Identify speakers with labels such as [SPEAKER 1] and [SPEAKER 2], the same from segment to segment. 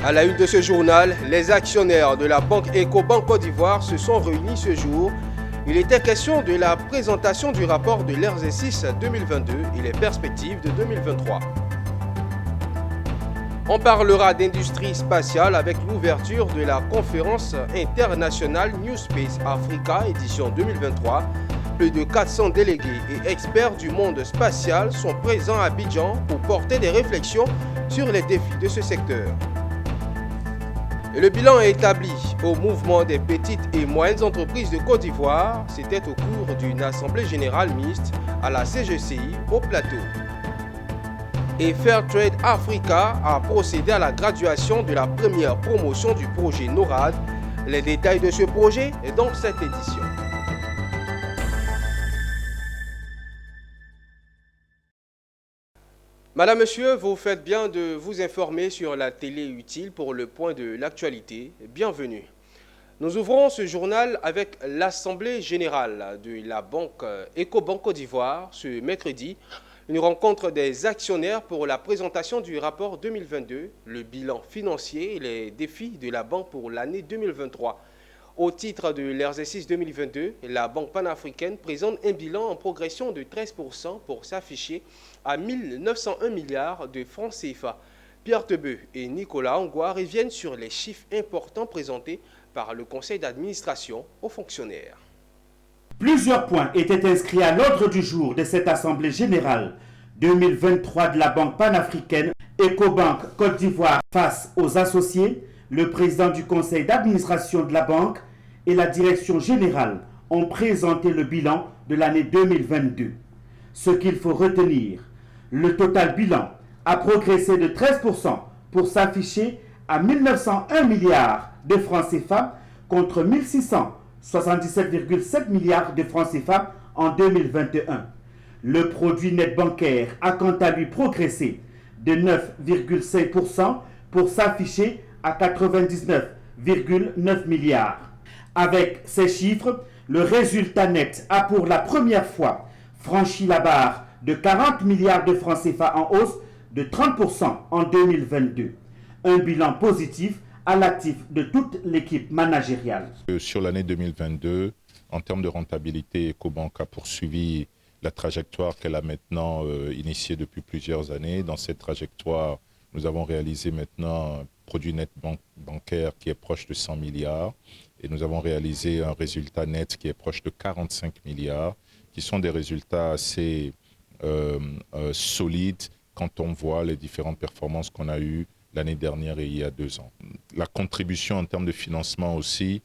[SPEAKER 1] À la une de ce journal, les actionnaires de la banque Ecobank Côte d'Ivoire se sont réunis ce jour. Il était question de la présentation du rapport de l'exercice 2022 et les perspectives de 2023. On parlera d'industrie spatiale avec l'ouverture de la conférence internationale New Space Africa édition 2023. Plus de 400 délégués et experts du monde spatial sont présents à Abidjan pour porter des réflexions sur les défis de ce secteur. Et le bilan est établi au mouvement des petites et moyennes entreprises de Côte d'Ivoire. C'était au cours d'une assemblée générale mixte à la CGCI au Plateau. Et Fairtrade Africa a procédé à la graduation de la première promotion du projet NORAD. Les détails de ce projet est dans cette édition. Madame, Monsieur, vous faites bien de vous informer sur la télé utile pour le point de l'actualité. Bienvenue. Nous ouvrons ce journal avec l'Assemblée générale de la banque Ecobank Côte d'Ivoire ce mercredi. Une rencontre des actionnaires pour la présentation du rapport 2022, le bilan financier et les défis de la banque pour l'année 2023. Au titre de l'exercice 2022, la Banque panafricaine présente un bilan en progression de 13% pour s'afficher à 1901 milliards de francs CFA. Pierre Tebeu et Nicolas Angwa reviennent sur les chiffres importants présentés par le conseil d'administration aux fonctionnaires.
[SPEAKER 2] Plusieurs points étaient inscrits à l'ordre du jour de cette Assemblée générale 2023 de la Banque panafricaine Ecobank Côte d'Ivoire face aux associés. Le président du conseil d'administration de la banque et la direction générale ont présenté le bilan de l'année 2022. Ce qu'il faut retenir, le total bilan a progressé de 13% pour s'afficher à 1901 milliards de francs CFA contre 1677,7 milliards de francs CFA en 2021. Le produit net bancaire a quant à lui progressé de 9,5% pour s'afficher à 99,9 milliards. Avec ces chiffres, le résultat net a pour la première fois franchi la barre de 40 milliards de francs CFA en hausse de 30% en 2022. Un bilan positif à l'actif de toute l'équipe managériale.
[SPEAKER 3] Sur l'année 2022, en termes de rentabilité, Ecobank a poursuivi la trajectoire qu'elle a maintenant initiée depuis plusieurs années. Dans cette trajectoire, nous avons réalisé maintenant un produit net bancaire qui est proche de 100 milliards et nous avons réalisé un résultat net qui est proche de 45 milliards, qui sont des résultats assez solides quand on voit les différentes performances qu'on a eues l'année dernière et il y a 2 ans. La contribution en termes de financement aussi,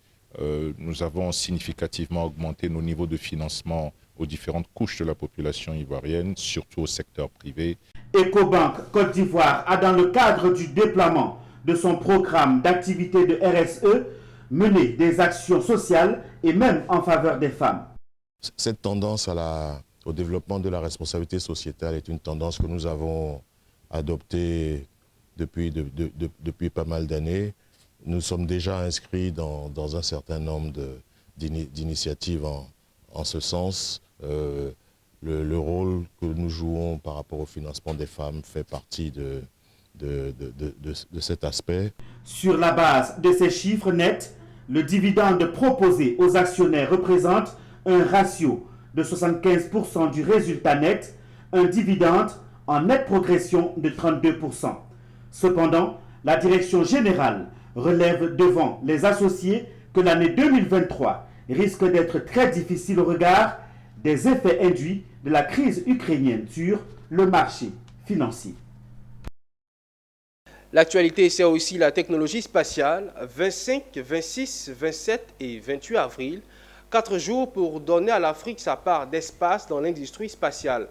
[SPEAKER 3] nous avons significativement augmenté nos niveaux de financement aux différentes couches de la population ivoirienne, surtout au secteur privé.
[SPEAKER 2] Ecobank Côte d'Ivoire a, dans le cadre du déploiement de son programme d'activité de RSE, mené des actions sociales et même en faveur des femmes.
[SPEAKER 4] Cette tendance au développement de la responsabilité sociétale est une tendance que nous avons adoptée depuis pas mal d'années. Nous sommes déjà inscrits dans un certain nombre d'initiatives en ce sens. Le rôle que nous jouons par rapport au financement des femmes fait partie de cet aspect.
[SPEAKER 2] Sur la base de ces chiffres nets, le dividende proposé aux actionnaires représente un ratio de 75% du résultat net, un dividende en nette progression de 32%. Cependant, la direction générale relève devant les associés que l'année 2023 risque d'être très difficile au regard des effets induits de la crise ukrainienne sur le marché financier.
[SPEAKER 1] L'actualité, c'est aussi la technologie spatiale. 25, 26, 27 et 28 avril, 4 jours pour donner à l'Afrique sa part d'espace dans l'industrie spatiale.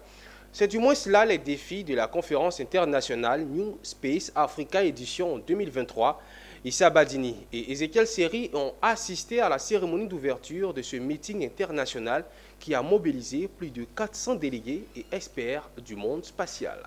[SPEAKER 1] C'est du moins cela les défis de la conférence internationale New Space Africa édition 2023. Issa Badini et Ezekiel Seri ont assisté à la cérémonie d'ouverture de ce meeting international qui a mobilisé plus de 400 délégués et experts du monde spatial.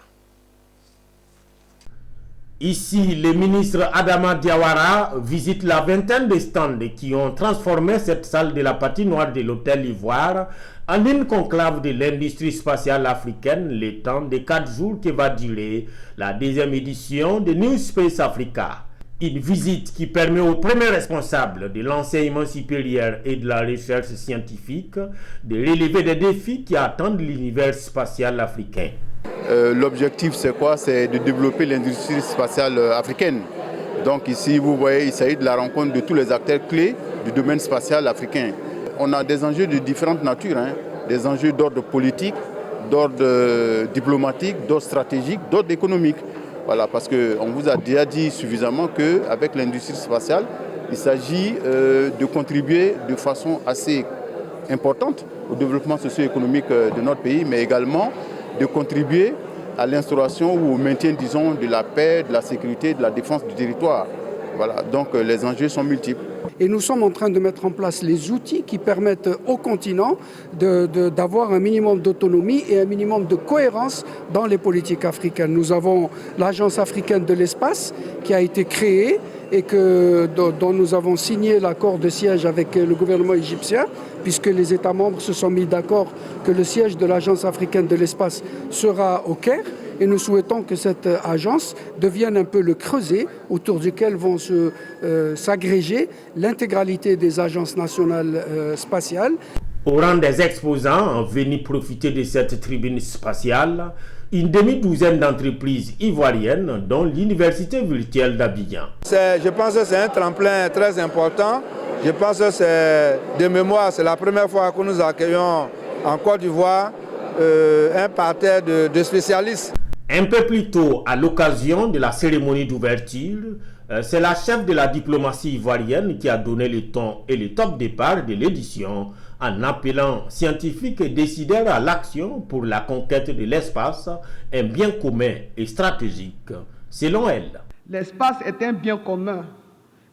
[SPEAKER 5] Ici, le ministre Adama Diawara visite la vingtaine de stands qui ont transformé cette salle de la patinoire de l'Hôtel Ivoire en une conclave de l'industrie spatiale africaine, le temps de 4 jours que va durer la 2e édition de New Space Africa. Une visite qui permet aux premiers responsables de l'enseignement supérieur et de la recherche scientifique de relever des défis qui attendent l'univers spatial africain.
[SPEAKER 6] L'objectif, c'est quoi? C'est de développer l'industrie spatiale africaine. Donc ici, vous voyez, il s'agit de la rencontre de tous les acteurs clés du domaine spatial africain. On a des enjeux de différentes natures, des enjeux d'ordre politique, d'ordre diplomatique, d'ordre stratégique, d'ordre économique. Voilà, parce qu'on vous a déjà dit suffisamment qu'avec l'industrie spatiale, il s'agit de contribuer de façon assez importante au développement socio-économique de notre pays, mais également de contribuer à l'instauration ou au maintien, disons, de la paix, de la sécurité, de la défense du territoire. Voilà, donc les enjeux sont multiples.
[SPEAKER 7] Et nous sommes en train de mettre en place les outils qui permettent au continent d'avoir un minimum d'autonomie et un minimum de cohérence dans les politiques africaines. Nous avons l'Agence africaine de l'espace qui a été créée et dont nous avons signé l'accord de siège avec le gouvernement égyptien, puisque les États membres se sont mis d'accord que le siège de l'Agence africaine de l'espace sera au Caire. Et nous souhaitons que cette agence devienne un peu le creuset autour duquel vont s'agréger l'intégralité des agences nationales spatiales.
[SPEAKER 5] Au rang des exposants venus profiter de cette tribune spatiale, une demi-douzaine d'entreprises ivoiriennes, dont l'Université virtuelle d'Abidjan.
[SPEAKER 8] Je pense que c'est un tremplin très important. Je pense que c'est de mémoire, c'est la première fois que nous accueillons en Côte d'Ivoire un parterre de spécialistes.
[SPEAKER 5] Un peu plus tôt, à l'occasion de la cérémonie d'ouverture, c'est la chef de la diplomatie ivoirienne qui a donné le ton et le top départ de l'édition en appelant scientifiques et décideurs à l'action pour la conquête de l'espace, un bien commun et stratégique, selon elle.
[SPEAKER 9] L'espace est un bien commun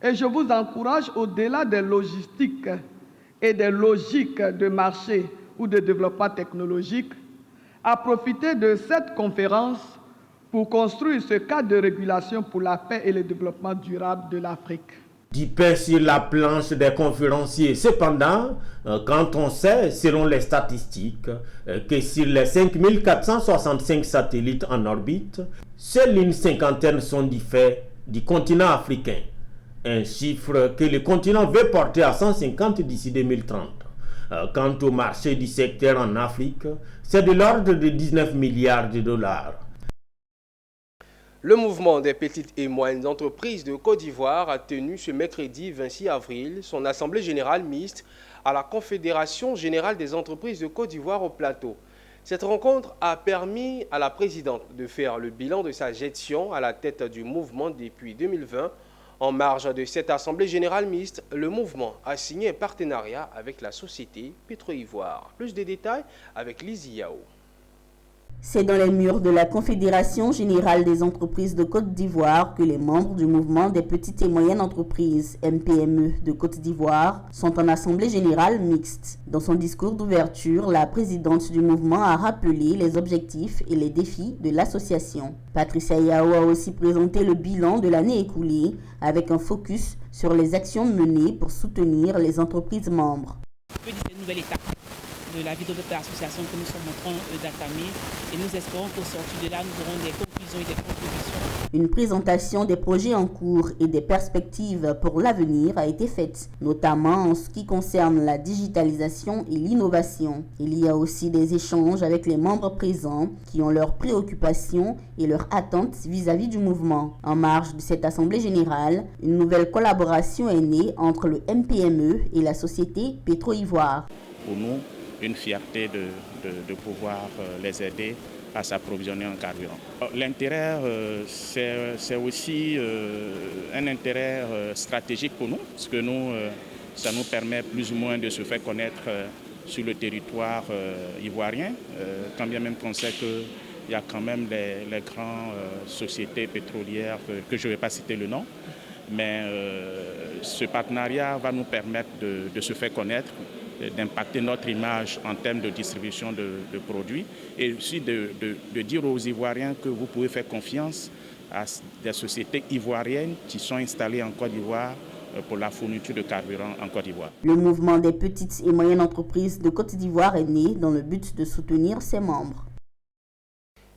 [SPEAKER 9] et je vous encourage, au-delà des logistiques et des logiques de marché ou de développement technologique, à profiter de cette conférence pour construire ce cadre de régulation pour la paix et le développement durable de l'Afrique.
[SPEAKER 5] Du pain sur la planche des conférenciers. Cependant, quand on sait, selon les statistiques, que sur les 5465 satellites en orbite, seules une cinquantaine sont du fait du continent africain. Un chiffre que le continent veut porter à 150 d'ici 2030. Quant au marché du secteur en Afrique, c'est de l'ordre de 19 milliards de dollars.
[SPEAKER 1] Le mouvement des petites et moyennes entreprises de Côte d'Ivoire a tenu ce mercredi 26 avril son assemblée générale mixte à la Confédération générale des entreprises de Côte d'Ivoire au Plateau. Cette rencontre a permis à la présidente de faire le bilan de sa gestion à la tête du mouvement depuis 2020. En marge de cette assemblée générale mixte, le mouvement a signé un partenariat avec la société Petro-Ivoire. Plus de détails avec Lizzie Yao.
[SPEAKER 10] C'est dans les murs de la Confédération générale des entreprises de Côte d'Ivoire que les membres du mouvement des petites et moyennes entreprises MPME de Côte d'Ivoire sont en assemblée générale mixte. Dans son discours d'ouverture, la présidente du mouvement a rappelé les objectifs et les défis de l'association. Patricia Yao a aussi présenté le bilan de l'année écoulée avec un focus sur les actions menées pour soutenir les entreprises membres.
[SPEAKER 11] Une nouvelle étape de la vie de notre association que nous sommes en train d'entamer et nous espérons qu'au sortir de là, nous aurons des conclusions et des propositions.
[SPEAKER 10] Une présentation des projets en cours et des perspectives pour l'avenir a été faite, notamment en ce qui concerne la digitalisation et l'innovation. Il y a aussi des échanges avec les membres présents qui ont leurs préoccupations et leurs attentes vis-à-vis du mouvement. En marge de cette assemblée générale, une nouvelle collaboration est née entre le MPME et la société Petro-Ivoire.
[SPEAKER 12] Pour nous, une fierté de pouvoir les aider à s'approvisionner en carburant. L'intérêt, c'est aussi un intérêt stratégique pour nous, parce que ça nous permet plus ou moins de se faire connaître sur le territoire ivoirien, quand bien même qu'on sait qu'il y a quand même les grandes sociétés pétrolières, que je ne vais pas citer le nom, mais ce partenariat va nous permettre de se faire connaître, d'impacter notre image en termes de distribution de produits et aussi de dire aux Ivoiriens que vous pouvez faire confiance à des sociétés ivoiriennes qui sont installées en Côte d'Ivoire pour la fourniture de carburant en Côte d'Ivoire.
[SPEAKER 10] Le mouvement des petites et moyennes entreprises de Côte d'Ivoire est né dans le but de soutenir ses membres.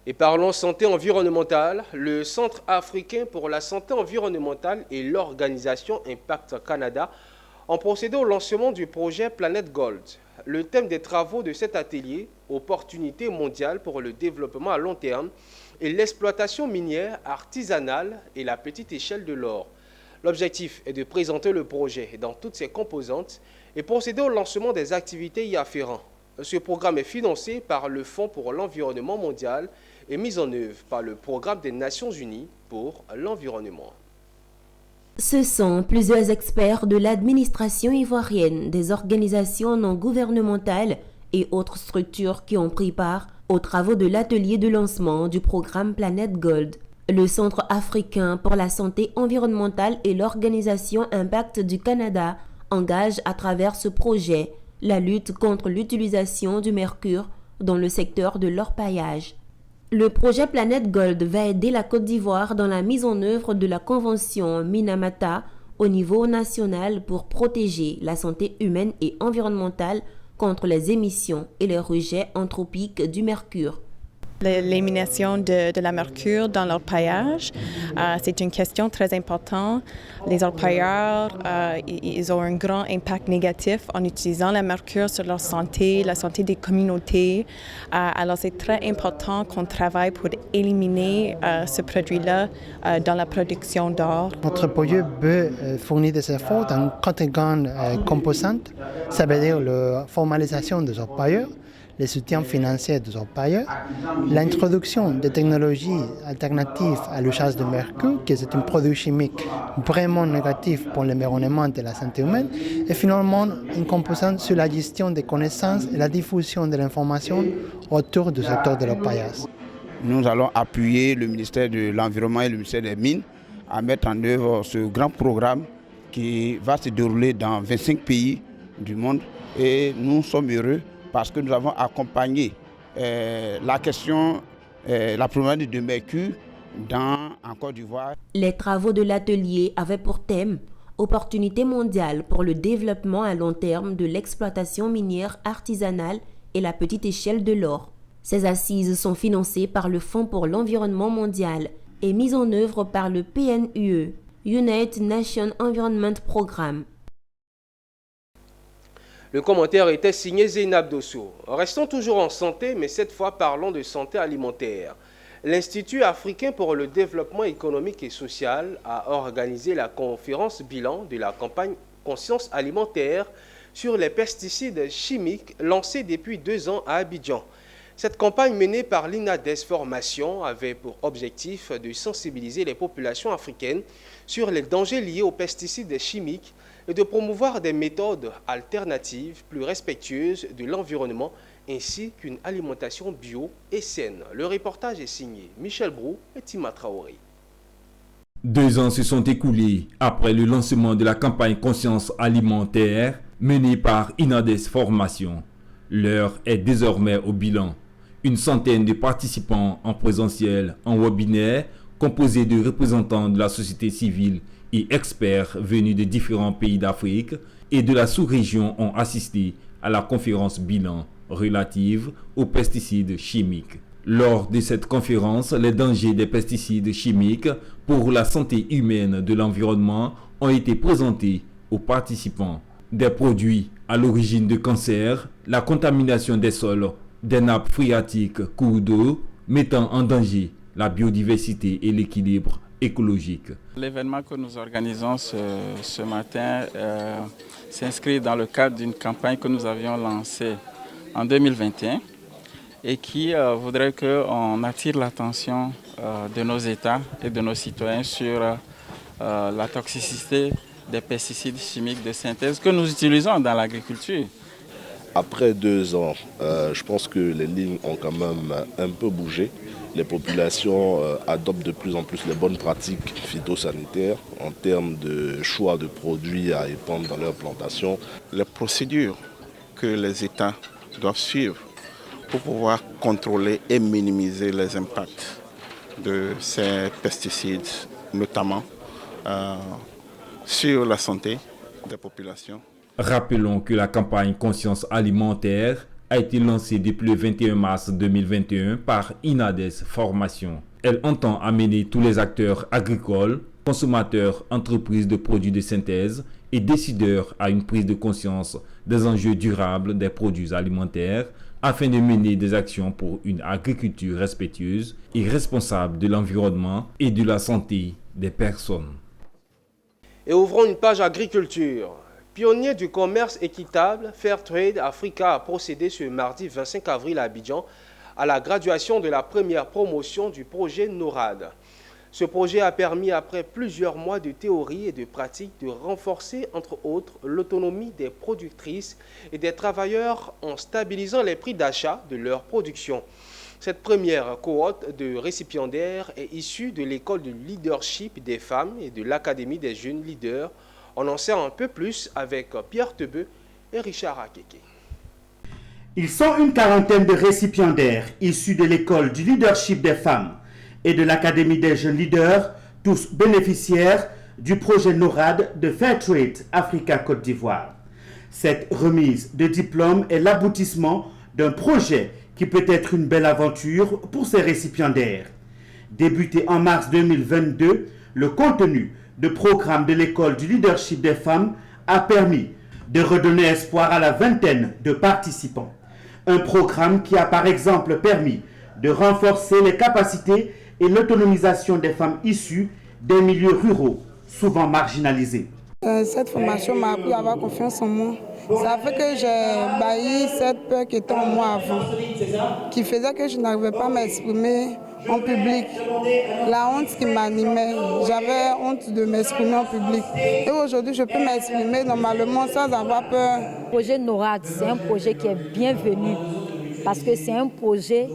[SPEAKER 1] Et parlons santé environnementale. Le Centre africain pour la santé environnementale et l'organisation Impact Canada ont procédé au lancement du projet Planète Gold. Le thème des travaux de cet atelier, opportunités mondiales pour le développement à long terme et l'exploitation minière artisanale et la petite échelle de l'or. L'objectif est de présenter le projet dans toutes ses composantes et procéder au lancement des activités y afférentes. Ce programme est financé par le Fonds pour l'environnement mondial et mis en œuvre par le Programme des Nations Unies pour l'environnement.
[SPEAKER 13] Ce sont plusieurs experts de l'administration ivoirienne, des organisations non gouvernementales et autres structures qui ont pris part aux travaux de l'atelier de lancement du programme Planète Gold. Le Centre africain pour la santé environnementale et l'organisation Impact du Canada engagent à travers ce projet la lutte contre l'utilisation du mercure dans le secteur de l'orpaillage. Le projet Planète Gold va aider la Côte d'Ivoire dans la mise en œuvre de la convention Minamata au niveau national pour protéger la santé humaine et environnementale contre les émissions et les rejets anthropiques du mercure.
[SPEAKER 14] L'élimination de la mercure dans l'orpaillage, c'est une question très importante. Les orpailleurs, ils ont un grand impact négatif en utilisant la mercure sur leur santé, la santé des communautés. Alors c'est très important qu'on travaille pour éliminer ce produit-là dans la production d'or.
[SPEAKER 15] Notre projet peut fournir des efforts dans contingent composante, ça veut dire la formalisation des orpailleurs, les soutiens financiers des orpailleurs, l'introduction de technologies alternatives à l'usage de mercure, qui est un produit chimique vraiment négatif pour l'environnement et la santé humaine, et finalement une composante sur la gestion des connaissances et la diffusion de l'information autour du secteur de l'orpaillage.
[SPEAKER 16] Nous allons appuyer le ministère de l'Environnement et le ministère des Mines à mettre en œuvre ce grand programme qui va se dérouler dans 25 pays du monde et nous sommes heureux parce que nous avons accompagné la question, la problématique de mercure en Côte d'Ivoire.
[SPEAKER 13] Les travaux de l'atelier avaient pour thème « Opportunités mondiales pour le développement à long terme de l'exploitation minière artisanale et la petite échelle de l'or ». Ces assises sont financées par le Fonds pour l'environnement mondial et mises en œuvre par le PNUE, United Nations Environment Programme.
[SPEAKER 1] Le commentaire était signé Zeynab Dosso. Restons toujours en santé, mais cette fois parlons de santé alimentaire. L'Institut africain pour le développement économique et social a organisé la conférence bilan de la campagne Conscience alimentaire sur les pesticides chimiques lancée depuis 2 ans à Abidjan. Cette campagne menée par l'INADES Formation avait pour objectif de sensibiliser les populations africaines sur les dangers liés aux pesticides chimiques et de promouvoir des méthodes alternatives plus respectueuses de l'environnement ainsi qu'une alimentation bio et saine. Le reportage est signé Michel Brou et Tima Traoré.
[SPEAKER 17] 2 ans se sont écoulés après le lancement de la campagne Conscience alimentaire menée par INADES Formation. L'heure est désormais au bilan. Une centaine de participants en présentiel, en webinaire, composés de représentants de la société civile et experts venus de différents pays d'Afrique et de la sous-région ont assisté à la conférence bilan relative aux pesticides chimiques. Lors de cette conférence, les dangers des pesticides chimiques pour la santé humaine de l'environnement ont été présentés aux participants. Des produits à l'origine de cancers, la contamination des sols, des nappes phréatiques, cours d'eau, mettant en danger la biodiversité et l'équilibre écologique.
[SPEAKER 18] L'événement que nous organisons ce matin s'inscrit dans le cadre d'une campagne que nous avions lancée en 2021 et qui voudrait qu'on attire l'attention de nos États et de nos citoyens sur la toxicité des pesticides chimiques de synthèse que nous utilisons dans l'agriculture.
[SPEAKER 19] Après 2 ans, je pense que les lignes ont quand même un peu bougé. Les populations adoptent de plus en plus les bonnes pratiques phytosanitaires en termes de choix de produits à épandre dans leur plantation.
[SPEAKER 20] Les procédures que les États doivent suivre pour pouvoir contrôler et minimiser les impacts de ces pesticides, notamment sur la santé des populations.
[SPEAKER 17] Rappelons que la campagne Conscience alimentaire a été lancée depuis le 21 mars 2021 par Inades Formation. Elle entend amener tous les acteurs agricoles, consommateurs, entreprises de produits de synthèse et décideurs à une prise de conscience des enjeux durables des produits alimentaires afin de mener des actions pour une agriculture respectueuse et responsable de l'environnement et de la santé des personnes.
[SPEAKER 1] Et ouvrons une page agriculture. Pionnier du commerce équitable, Fairtrade Africa a procédé ce mardi 25 avril à Abidjan à la graduation de la première promotion du projet NORAD. Ce projet a permis, après plusieurs mois de théorie et de pratique, de renforcer, entre autres, l'autonomie des productrices et des travailleurs en stabilisant les prix d'achat de leur production. Cette première cohorte de récipiendaires est issue de l'école de leadership des femmes et de l'Académie des jeunes leaders. On en sait un peu plus avec Pierre Tebeu et Richard Akeke.
[SPEAKER 2] Ils sont une quarantaine de récipiendaires issus de l'école du leadership des femmes et de l'Académie des jeunes leaders, tous bénéficiaires du projet NORAD de Fairtrade Africa Côte d'Ivoire. Cette remise de diplôme est l'aboutissement d'un projet qui peut être une belle aventure pour ces récipiendaires. Débuté en mars 2022, le contenu de programme de l'école du leadership des femmes a permis de redonner espoir à la vingtaine de participants. Un programme qui a par exemple permis de renforcer les capacités et l'autonomisation des femmes issues des milieux ruraux, souvent marginalisés.
[SPEAKER 21] Cette formation m'a appris à avoir confiance en moi. Ça fait que j'ai bailli cette peur qui était en moi avant, qui faisait que je n'arrivais pas à m'exprimer en public. La honte qui m'animait, j'avais honte de m'exprimer en public. Et aujourd'hui, je peux m'exprimer normalement sans avoir peur.
[SPEAKER 22] Le projet NORAD, c'est un projet qui est bienvenu parce que c'est un projet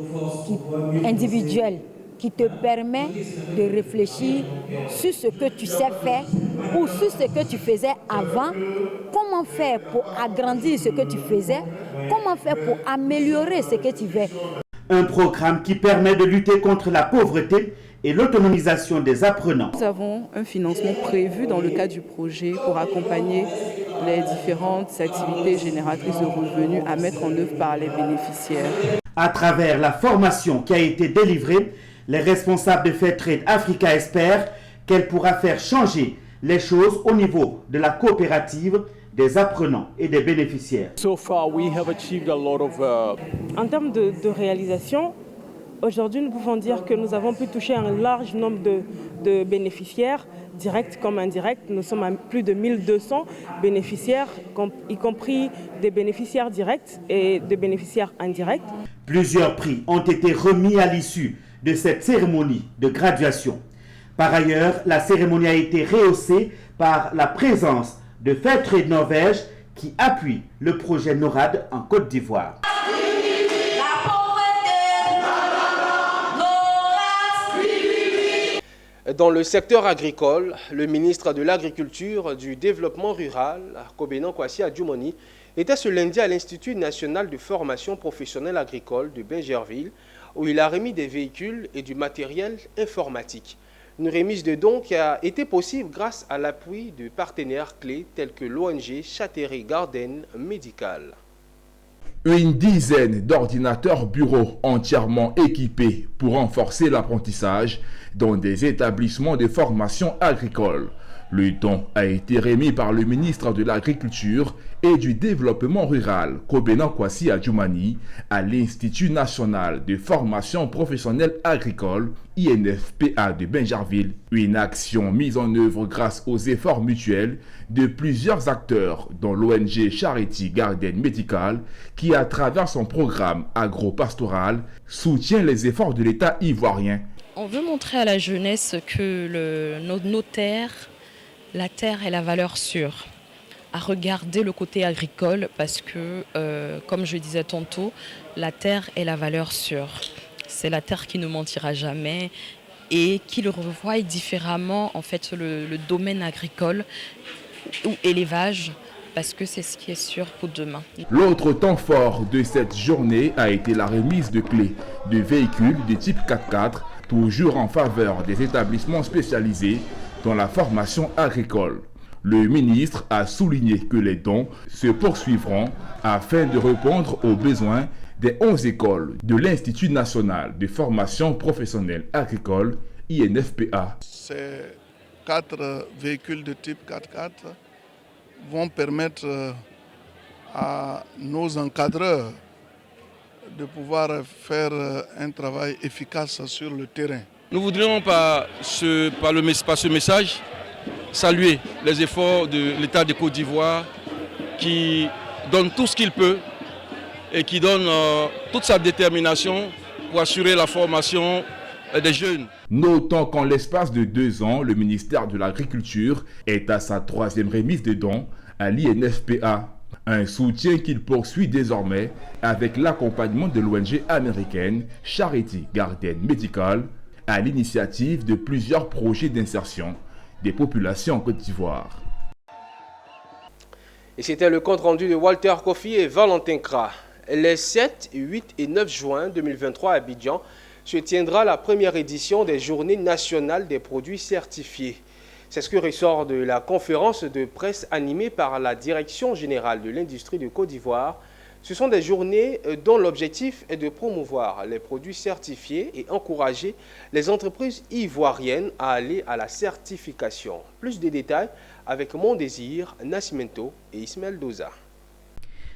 [SPEAKER 22] individuel qui te permet de réfléchir sur ce que tu sais faire ou sur ce que tu faisais avant, comment faire pour agrandir ce que tu faisais, comment faire pour améliorer ce que tu fais.
[SPEAKER 2] Un programme qui permet de lutter contre la pauvreté et l'autonomisation des apprenants.
[SPEAKER 23] Nous avons un financement prévu dans le cadre du projet pour accompagner les différentes activités génératrices de revenus à mettre en œuvre par les bénéficiaires.
[SPEAKER 2] À travers la formation qui a été délivrée, les responsables de Fairtrade Africa espèrent qu'elle pourra faire changer les choses au niveau de la coopérative, des apprenants et des bénéficiaires.
[SPEAKER 24] En termes de réalisation, aujourd'hui nous pouvons dire que nous avons pu toucher un large nombre de bénéficiaires, directs comme indirects. Nous sommes à plus de 1200 bénéficiaires, y compris des bénéficiaires directs et des bénéficiaires indirects.
[SPEAKER 2] Plusieurs prix ont été remis à l'issue de cette cérémonie de graduation. Par ailleurs, la cérémonie a été rehaussée par la présence de Fairtrade Norvège qui appuie le projet NORAD en Côte d'Ivoire.
[SPEAKER 1] Dans le secteur agricole, le ministre de l'Agriculture, du Développement rural, Kobenan Kwasi Adjumani, était ce lundi à l'Institut national de formation professionnelle agricole de Bingerville, où il a remis des véhicules et du matériel informatique. Une remise de dons qui a été possible grâce à l'appui de partenaires clés tels que l'ONG Châteauroux Garden Médical.
[SPEAKER 25] Une dizaine d'ordinateurs bureaux entièrement équipés pour renforcer l'apprentissage dans des établissements de formation agricole. Le don a été remis par le ministre de l'Agriculture et du Développement rural, Kobenan Kwasi Adjumani, à l'Institut national de formation professionnelle agricole, INFPA de Bingerville. Une action mise en œuvre grâce aux efforts mutuels de plusieurs acteurs, dont l'ONG Châteauroux Garden Médical, qui, à travers son programme agro-pastoral, soutient les efforts de l'État ivoirien.
[SPEAKER 26] On veut montrer à la jeunesse que nos terres, la terre est la valeur sûre, à regarder le côté agricole parce que, comme je disais tantôt, la terre est la valeur sûre. C'est la terre qui ne mentira jamais et qui le revoit différemment, en fait, le domaine agricole ou élevage, parce que c'est ce qui est sûr pour demain.
[SPEAKER 25] L'autre temps fort de cette journée a été la remise de clés de véhicules de type 4x4, toujours en faveur des établissements spécialisés dans la formation agricole. Le ministre a souligné que les dons se poursuivront afin de répondre aux besoins des 11 écoles de l'Institut national de formation professionnelle agricole, INFPA.
[SPEAKER 3] Ces 4 véhicules de type 4x4 vont permettre à nos encadreurs de pouvoir faire un travail efficace sur le terrain.
[SPEAKER 4] Nous voudrions par ce message saluer les efforts de l'État de Côte d'Ivoire qui donne tout ce qu'il peut et qui donne toute sa détermination pour assurer la formation des jeunes.
[SPEAKER 25] Notons qu'en l'espace de 2 ans, le ministère de l'Agriculture est à sa 3e remise de dons à l'INFPA. Un soutien qu'il poursuit désormais avec l'accompagnement de l'ONG américaine Charity Garden Medical à l'initiative de plusieurs projets d'insertion des populations en Côte d'Ivoire.
[SPEAKER 1] Et c'était le compte rendu de Walter Kofi et Valentin Kra. Les 7, 8 et 9 juin 2023 à Abidjan se tiendra la première édition des Journées nationales des produits certifiés. C'est ce que ressort de la conférence de presse animée par la Direction générale de l'industrie de Côte d'Ivoire. Ce sont des journées dont l'objectif est de promouvoir les produits certifiés et encourager les entreprises ivoiriennes à aller à la certification. Plus de détails avec Mon Désir, Nascimento et Ismaël Doza.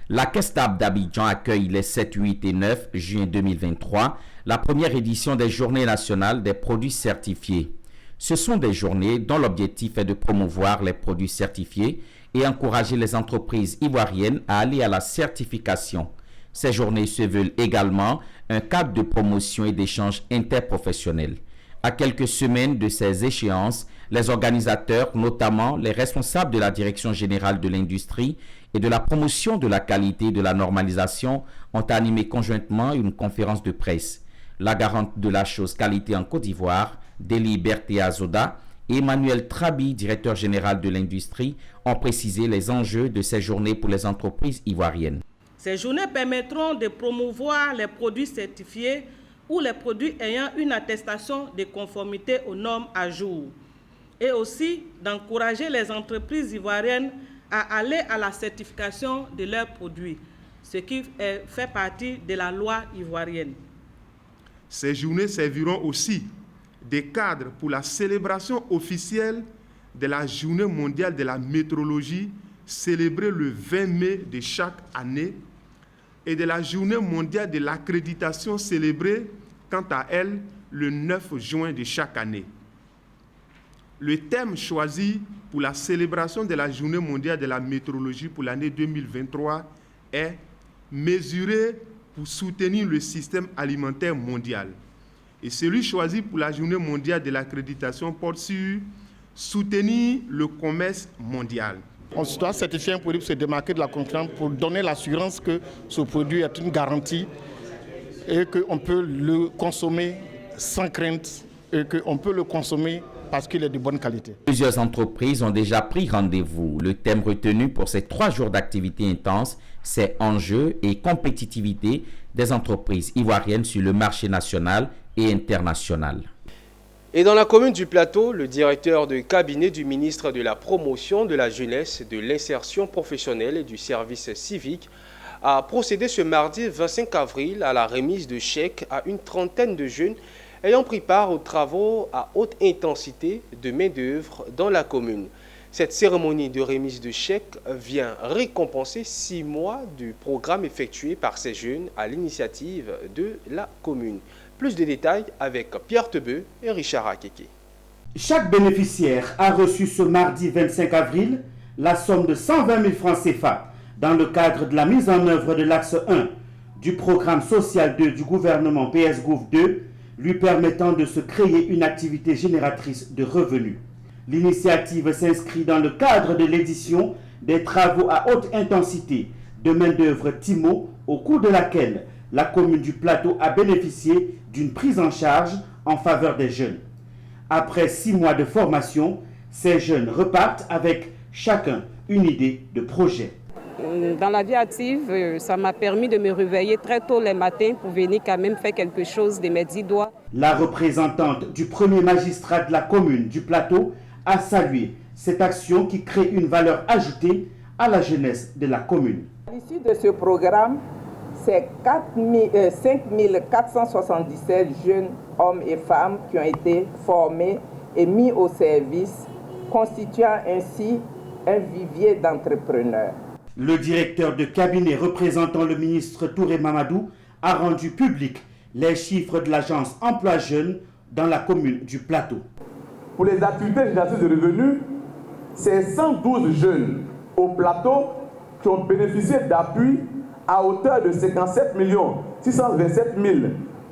[SPEAKER 6] La Kestab d'Abidjan accueille les 7, 8 et 9 juin 2023 la première édition des Journées nationales des produits certifiés. Ce sont des journées dont l'objectif est de promouvoir les produits certifiés et encourager les entreprises ivoiriennes à aller à la certification. Ces journées se veulent également un cadre de promotion et d'échange interprofessionnel. À quelques semaines de ces échéances, les organisateurs, notamment les responsables de la Direction générale de l'industrie et de la promotion de la qualité et de la normalisation, ont animé conjointement une conférence de presse. La garante de la chose qualité en Côte d'Ivoire, Deli Berté Azoda, et Emmanuel Trabi, directeur général de l'industrie, ont précisé les enjeux de ces journées pour les entreprises ivoiriennes.
[SPEAKER 7] Ces journées permettront de promouvoir les produits certifiés ou les produits ayant une attestation de conformité aux normes à jour, et aussi d'encourager les entreprises ivoiriennes à aller à la certification de leurs produits, ce qui fait partie de la loi ivoirienne.
[SPEAKER 8] Ces journées serviront aussi de cadre pour la célébration officielle de la Journée mondiale de la métrologie, célébrée le 20 mai de chaque année, et de la Journée mondiale de l'accréditation, célébrée, quant à elle, le 9 juin de chaque année. Le thème choisi pour la célébration de la Journée mondiale de la métrologie pour l'année 2023 est « Mesurer pour soutenir le système alimentaire mondial ». Et celui choisi pour la Journée mondiale de l'accréditation porte sur « Soutenir le commerce mondial ».
[SPEAKER 9] On doit certifier un produit pour se démarquer de la concurrence, pour donner l'assurance que ce produit est une garantie et qu'on peut le consommer sans crainte et qu'on peut le consommer parce qu'il est de bonne qualité.
[SPEAKER 6] Plusieurs entreprises ont déjà pris rendez-vous. Le thème retenu pour ces 3 jours d'activité intense, c'est enjeux et compétitivité des entreprises ivoiriennes sur le marché national et international.
[SPEAKER 1] Et dans la commune du Plateau, le directeur de cabinet du ministre de la Promotion de la Jeunesse, de l'Insertion professionnelle et du service civique a procédé ce mardi 25 avril à la remise de chèques à une trentaine de jeunes ayant pris part aux travaux à haute intensité de main-d'œuvre dans la commune. Cette cérémonie de remise de chèques vient récompenser 6 mois du programme effectué par ces jeunes à l'initiative de la commune. Plus de détails avec Pierre Tebeu et Richard Akeke.
[SPEAKER 2] Chaque bénéficiaire a reçu ce mardi 25 avril la somme de 120 000 francs CFA dans le cadre de la mise en œuvre de l'axe 1 du programme social 2 du gouvernement PS-Gouv 2, lui permettant de se créer une activité génératrice de revenus. L'initiative s'inscrit dans le cadre de l'édition des travaux à haute intensité de main-d'œuvre TIMO, au cours de laquelle la commune du Plateau a bénéficié d'une prise en charge en faveur des jeunes. Après 6 mois de formation, ces jeunes repartent avec chacun une idée de projet.
[SPEAKER 27] Dans la vie active, ça m'a permis de me réveiller très tôt les matins pour venir quand même faire quelque chose de mes 10 doigts.
[SPEAKER 2] La représentante du premier magistrat de la commune du Plateau a salué Cette action qui crée une valeur ajoutée à la jeunesse de la commune.
[SPEAKER 5] À l'issue de ce programme, c'est 5477 jeunes hommes et femmes qui ont été formés et mis au service, constituant ainsi un vivier d'entrepreneurs.
[SPEAKER 2] Le directeur de cabinet représentant le ministre Touré Mamadou a rendu public les chiffres de l'agence Emploi Jeunes dans la commune du Plateau.
[SPEAKER 10] Pour les activités génératrices de revenus, c'est 112 jeunes au Plateau qui ont bénéficié d'appui à hauteur de 57 627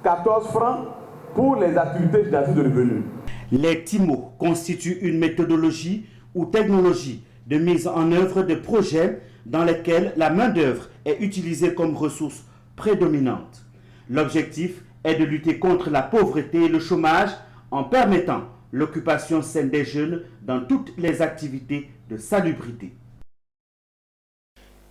[SPEAKER 10] 014 francs pour les activités génératrices de revenus.
[SPEAKER 2] Les TIMO constituent une méthodologie ou technologie de mise en œuvre de projets dans lesquels la main-d'œuvre est utilisée comme ressource prédominante. L'objectif est de lutter contre la pauvreté et le chômage en permettant l'occupation saine des jeunes dans toutes les activités de salubrité.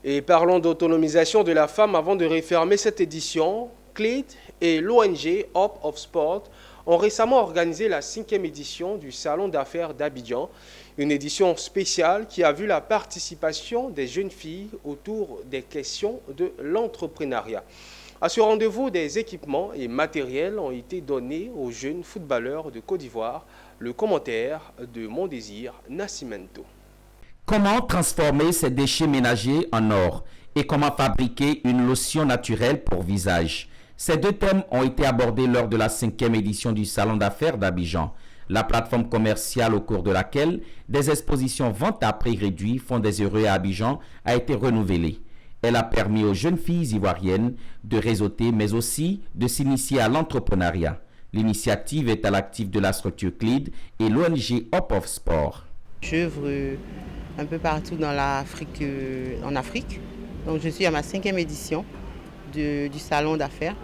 [SPEAKER 1] Et parlons d'autonomisation de la femme avant de refermer cette édition. CLID et l'ONG Hope of Sport ont récemment organisé la 5e édition du Salon d'affaires d'Abidjan, une édition spéciale qui a vu la participation des jeunes filles autour des questions de l'entrepreneuriat. À ce rendez-vous, des équipements et matériels ont été donnés aux jeunes footballeurs de Côte d'Ivoire. Le commentaire de Mon Désir Nascimento.
[SPEAKER 6] Comment transformer ces déchets ménagers en or et comment fabriquer une lotion naturelle pour visage? Ces deux thèmes ont été abordés lors de la 5e édition du Salon d'affaires d'Abidjan. La plateforme commerciale au cours de laquelle des expositions vente à prix réduit font des heureux à Abidjan a été renouvelée. Elle a permis aux jeunes filles ivoiriennes de réseauter mais aussi de s'initier à l'entrepreneuriat. L'initiative est à l'actif de la structure CLID et l'ONG Hope of Sport.
[SPEAKER 11] J'œuvre un peu partout dans l'Afrique, en Afrique. Donc je suis à ma 5e édition du salon d'affaires.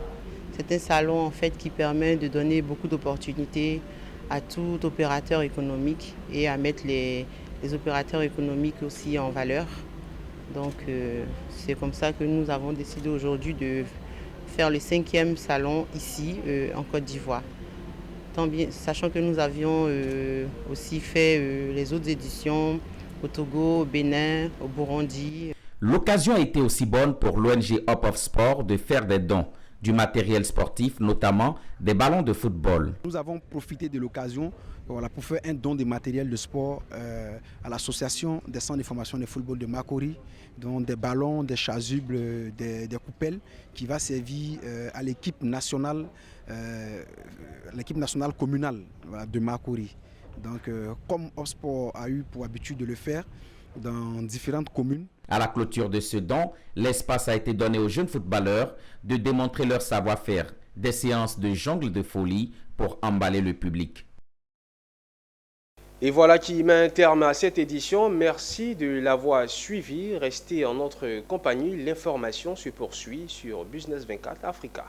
[SPEAKER 11] C'est un salon en fait qui permet de donner beaucoup d'opportunités à tout opérateur économique et à mettre les opérateurs économiques aussi en valeur. Donc c'est comme ça que nous avons décidé aujourd'hui de faire le 5e salon ici en Côte d'Ivoire. Sachant que nous avions aussi fait les autres éditions au Togo, au Bénin, au Burundi.
[SPEAKER 6] L'occasion a été aussi bonne pour l'ONG Hope of Sport de faire des dons du matériel sportif, notamment des ballons de football.
[SPEAKER 12] Nous avons profité de l'occasion pour faire un don de matériel de sport à l'association des centres de formation de football de Makori, dont des ballons, des chasubles, des coupelles, qui va servir à l'équipe nationale communale de Makori. Donc, comme Opsport a eu pour habitude de le faire dans différentes communes.
[SPEAKER 6] À la clôture de ce don, l'espace a été donné aux jeunes footballeurs de démontrer leur savoir-faire, des séances de jongle de folie pour emballer le public.
[SPEAKER 1] Et voilà qui met un terme à cette édition. Merci de l'avoir suivi. Restez en notre compagnie. L'information se poursuit sur Business 24 Africa.